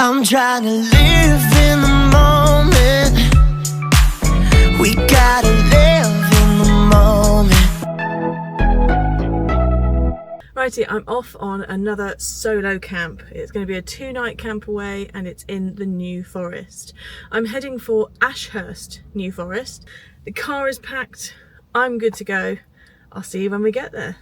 I'm trying to live in the moment. We gotta live in the moment. Righty, I'm off on another solo camp. It's going to be a 2-night camp away and it's in the New Forest. I'm heading for Ashurst, New Forest. The car is packed. I'm good to go. I'll see you when we get there.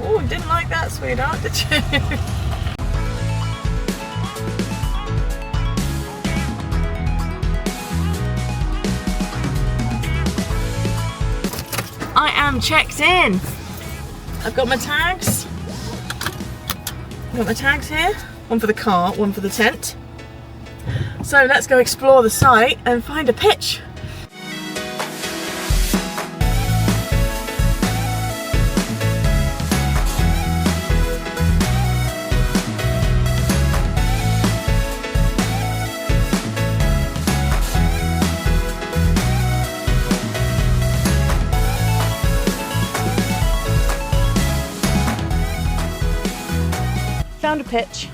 Oh, didn't like that, sweetheart, did you? I am checked in. I've got my tags. I've got my tags here. One for the car, one for the tent. So let's go explore the site and find a pitch. Found a pitch,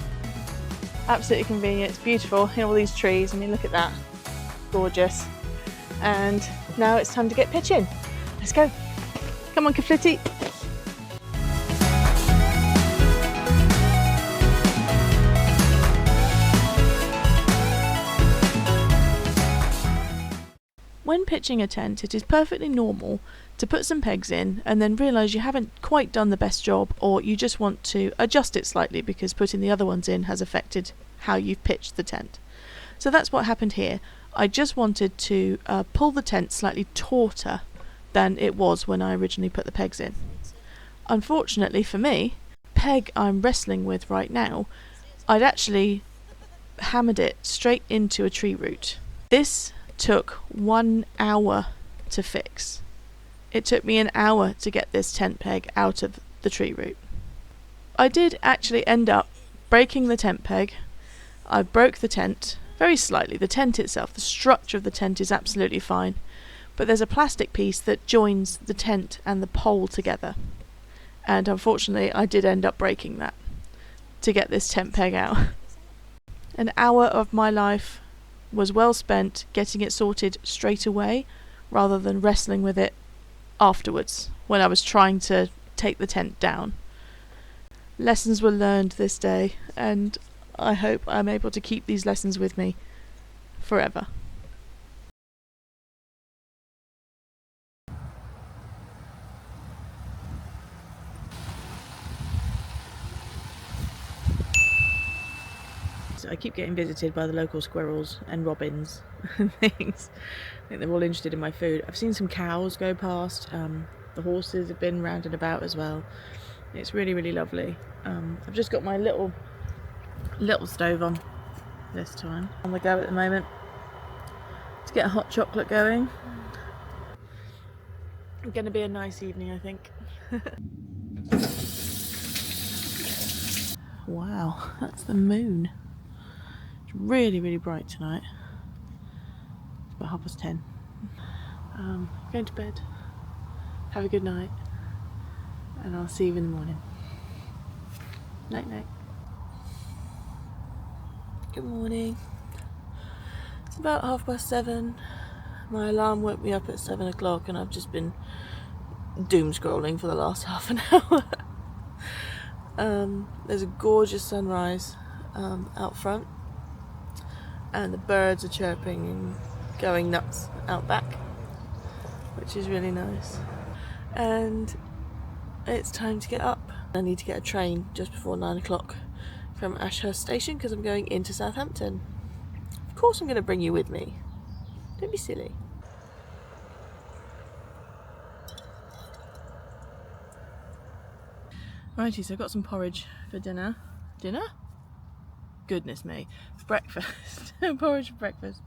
absolutely convenient, it's beautiful, all these trees, I mean look at that, gorgeous. And now it's time to get pitching. Let's go, come on Kafliti. When pitching a tent, it is perfectly normal to put some pegs in and then realise you haven't quite done the best job, or you just want to adjust it slightly because putting the other ones in has affected how you've pitched the tent. So that's what happened here. I just wanted to pull the tent slightly tauter than it was when I originally put the pegs in. Unfortunately for me, peg I'm wrestling with right now, I'd actually hammered it straight into a tree root. This took 1 hour to fix. It took me an hour to get this tent peg out of the tree root. I did actually end up breaking the tent peg. I broke the tent very slightly. The tent itself, the structure of the tent is absolutely fine, but there's a plastic piece that joins the tent and the pole together, and unfortunately I did end up breaking that to get this tent peg out. An hour of my life was well spent getting it sorted straight away rather than wrestling with it afterwards when I was trying to take the tent down. Lessons were learned this day, and I hope I'm able to keep these lessons with me forever. So I keep getting visited by the local squirrels and robins and things. I think they're all interested in my food. I've seen some cows go past. The horses have been round and about as well. It's really, really lovely. I've just got my little stove on this time. On the go at the moment to get a hot chocolate going. It's going to be a nice evening, I think. Wow, that's the moon. It's really, really bright tonight. It's about 10:30. Going to bed. Have a good night. And I'll see you in the morning. Night night. Good morning. It's about 7:30. My alarm woke me up at 7 o'clock and I've just been doom scrolling for the last half an hour. There's a gorgeous sunrise out front, and the birds are chirping and going nuts out back, which is really nice. And it's time to get up. I need to get a train just before 9 o'clock from Ashurst Station because I'm going into Southampton. Of course I'm going to bring you with me. Don't be silly. Righty, so I got some porridge for dinner. Dinner? Goodness me. Breakfast. Porridge for breakfast.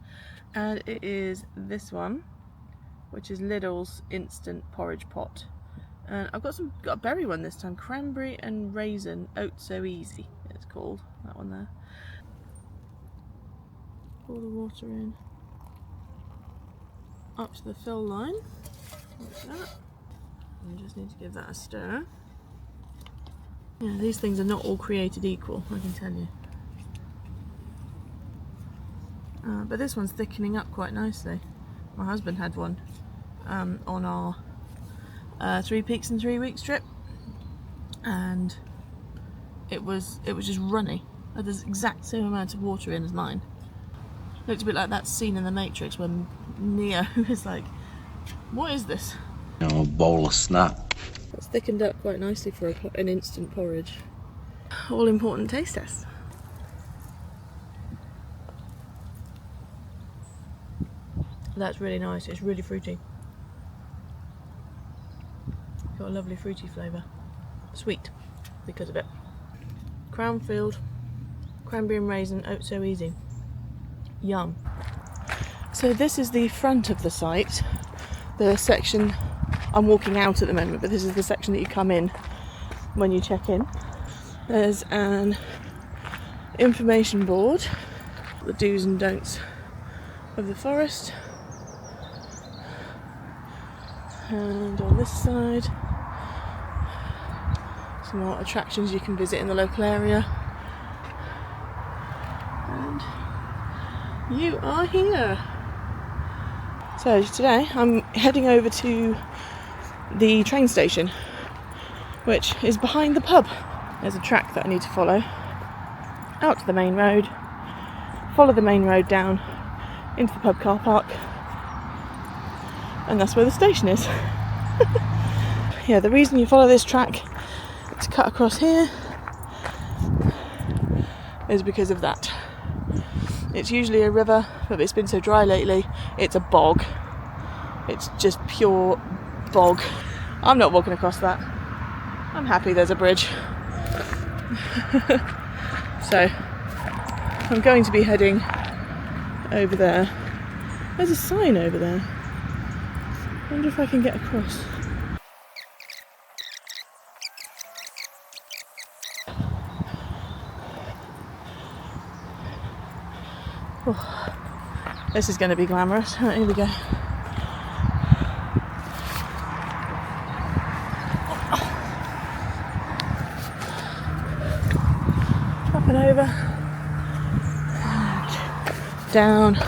And it is this one, which is Lidl's instant porridge pot. And I've got a berry one this time. Cranberry and raisin oat so easy, it's called. That one there. Pour the water in. Up to the fill line. Like that. And you just need to give that a stir. Yeah, these things are not all created equal, I can tell you. But this one's thickening up quite nicely. My husband had one on our 3 peaks in 3 weeks trip, and it was just runny. There's the exact same amount of water in as mine. Looked a bit like that scene in The Matrix when Neo is like, "What is this?" A bowl of snap. It's thickened up quite nicely for an instant porridge. All important taste test. That's really nice. It's really fruity. Got a lovely fruity flavour. Sweet because of it. Crownfield, cranberry and raisin, oat so easy. Yum. So this is the front of the site. The section, I'm walking out at the moment, but this is the section that you come in when you check in. There's an information board, the do's and don'ts of the forest. And on this side, some more attractions you can visit in the local area. And you are here. So today I'm heading over to the train station, which is behind the pub. There's a track that I need to follow out to the main road, follow the main road down into the pub car park, and that's where the station is. Yeah, the reason you follow this track to cut across here is because of that. It's usually a river, but it's been so dry lately, it's a bog. It's just pure bog. I'm not walking across that. I'm happy there's a bridge. So, I'm going to be heading over there. There's a sign over there. I wonder if I can get across. Oh, this is going to be glamorous. Right, here we go. Up and over. And down.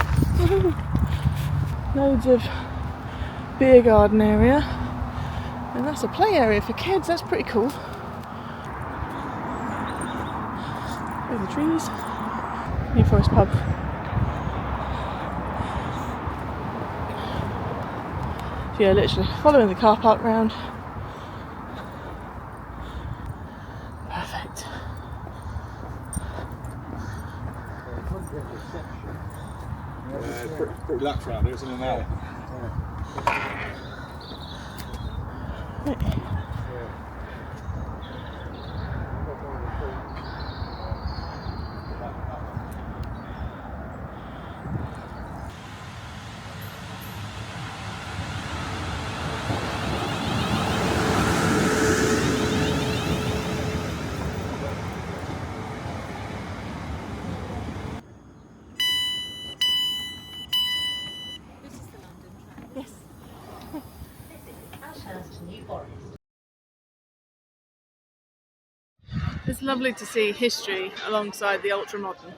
Loads of beer garden area. And that's a play area for kids. That's pretty cool. Over the trees. New Forest pub. So yeah, literally following the car park round. Perfect. Pretty relaxed around here, isn't it now? Right. Yes. It's lovely to see history alongside the ultra-modern.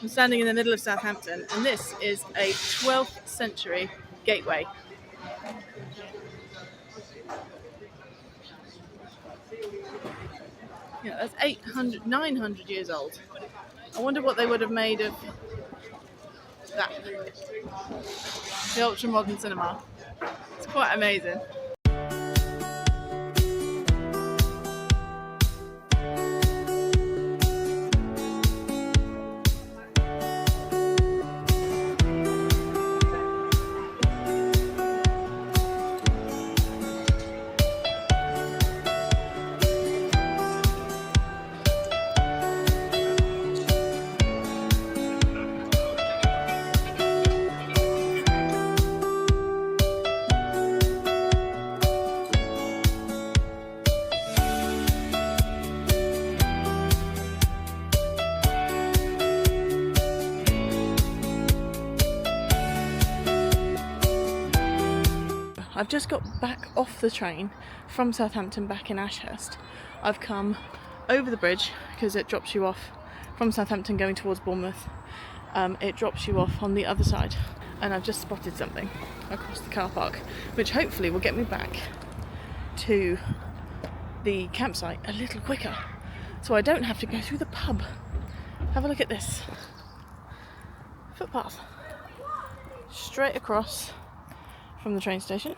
I'm standing in the middle of Southampton, and this is a 12th century gateway. Yeah, that's 900 years old. I wonder what they would have made of that. The ultra-modern cinema. It's quite amazing. I've just got back off the train from Southampton back in Ashurst. I've come over the bridge because it drops you off from Southampton going towards Bournemouth. It drops you off on the other side, and I've just spotted something across the car park which hopefully will get me back to the campsite a little quicker, so I don't have to go through the pub. Have a look at this footpath straight across from the train station,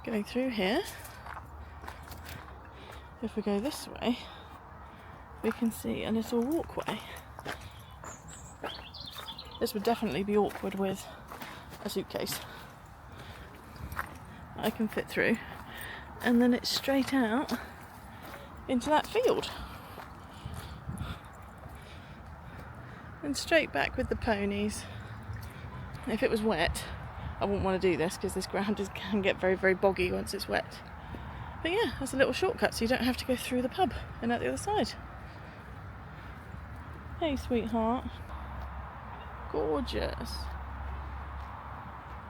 going through here. If we go this way, we can see a little walkway. This would definitely be awkward with a suitcase. I can fit through, and then it's straight out into that field and straight back with the ponies. If it was wet, I wouldn't want to do this because this ground can get very, very boggy once it's wet. But yeah, that's a little shortcut so you don't have to go through the pub and out the other side. Hey, sweetheart. Gorgeous.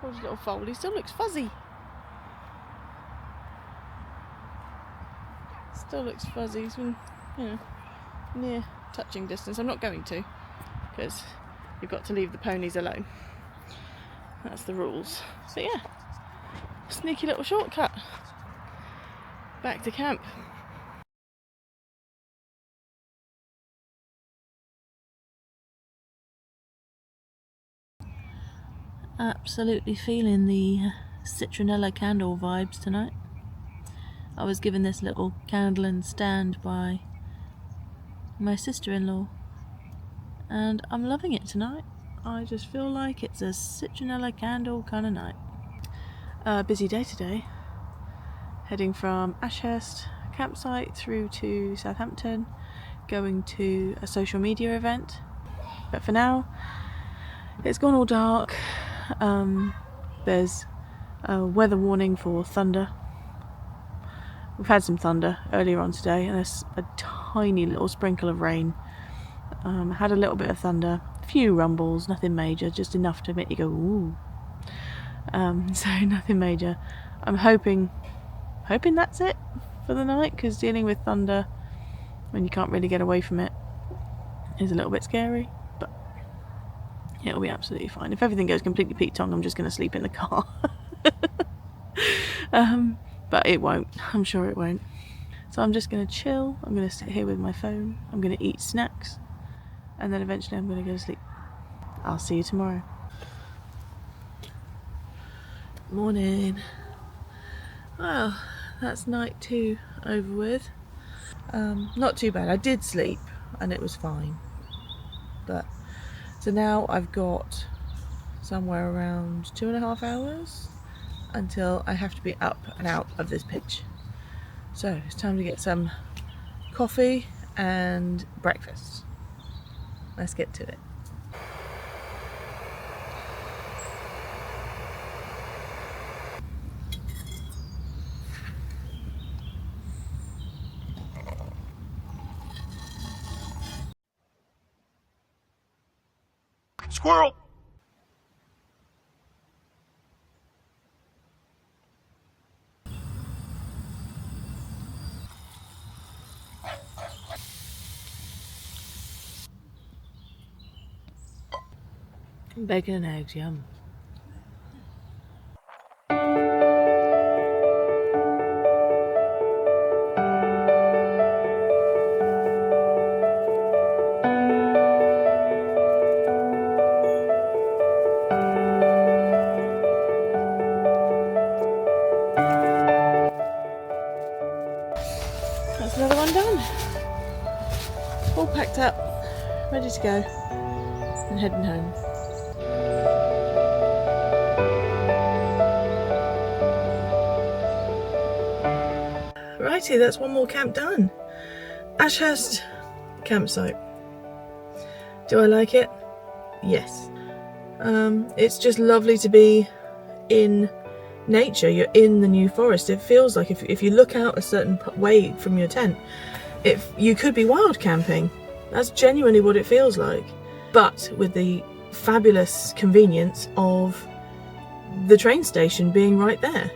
Gorgeous little foal. He still looks fuzzy. Still looks fuzzy. He's been, near touching distance. I'm not going to, because you've got to leave the ponies alone. That's the rules. So yeah, sneaky little shortcut back to camp. Absolutely feeling the citronella candle vibes tonight. I was given this little candle and stand by my sister-in-law, and I'm loving it tonight. I just feel like it's a citronella candle kind of night. Busy day today, heading from Ashurst campsite through to Southampton, going to a social media event, but for now it's gone all dark. There's a weather warning for thunder. We've had some thunder earlier on today, and there's a tiny little sprinkle of rain. Had a little bit of thunder, a few rumbles, nothing major, just enough to make you go ooh. So nothing major. I'm hoping that's it for the night, because dealing with thunder when you can't really get away from it is a little bit scary, but it'll be absolutely fine. If everything goes completely Pete Tong, I'm just going to sleep in the car. But it won't. I'm sure it won't. So I'm just going to chill. I'm going to sit here with my phone. I'm going to eat snacks, and then eventually I'm going to go to sleep. I'll see you tomorrow. Morning. Well, that's night 2 over with. Not too bad. I did sleep and it was fine. But so now I've got somewhere around 2.5 hours until I have to be up and out of this pitch. So it's time to get some coffee and breakfast. Let's get to it. Squirrel! Bacon and eggs, yum. That's another one done. All packed up, ready to go, and heading home. Righty, that's one more camp done. Ashurst campsite. Do I like it? Yes. It's just lovely to be in nature. You're in the New Forest. It feels like if you look out a certain way from your tent, you could be wild camping. That's genuinely what it feels like. But with the fabulous convenience of the train station being right there.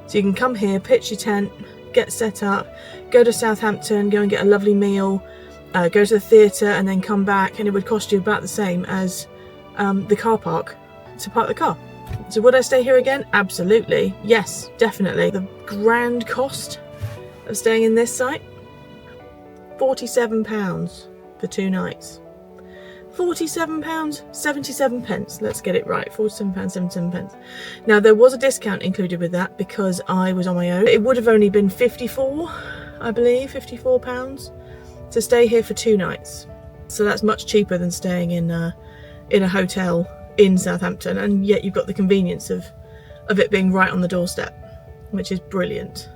So you can come here, pitch your tent, get set up, go to Southampton, go and get a lovely meal, go to the theatre and then come back, and it would cost you about the same as the car park to park the car. So would I stay here again? Absolutely. Yes, definitely. The grand cost of staying in this site? £47 for 2 nights. £47, 77 pence. Let's get it right. £47, 77 pence. Now there was a discount included with that because I was on my own. It would have only been 54, I believe, £54 to stay here for 2 nights. So that's much cheaper than staying in a hotel in Southampton, and yet you've got the convenience of it being right on the doorstep, which is brilliant.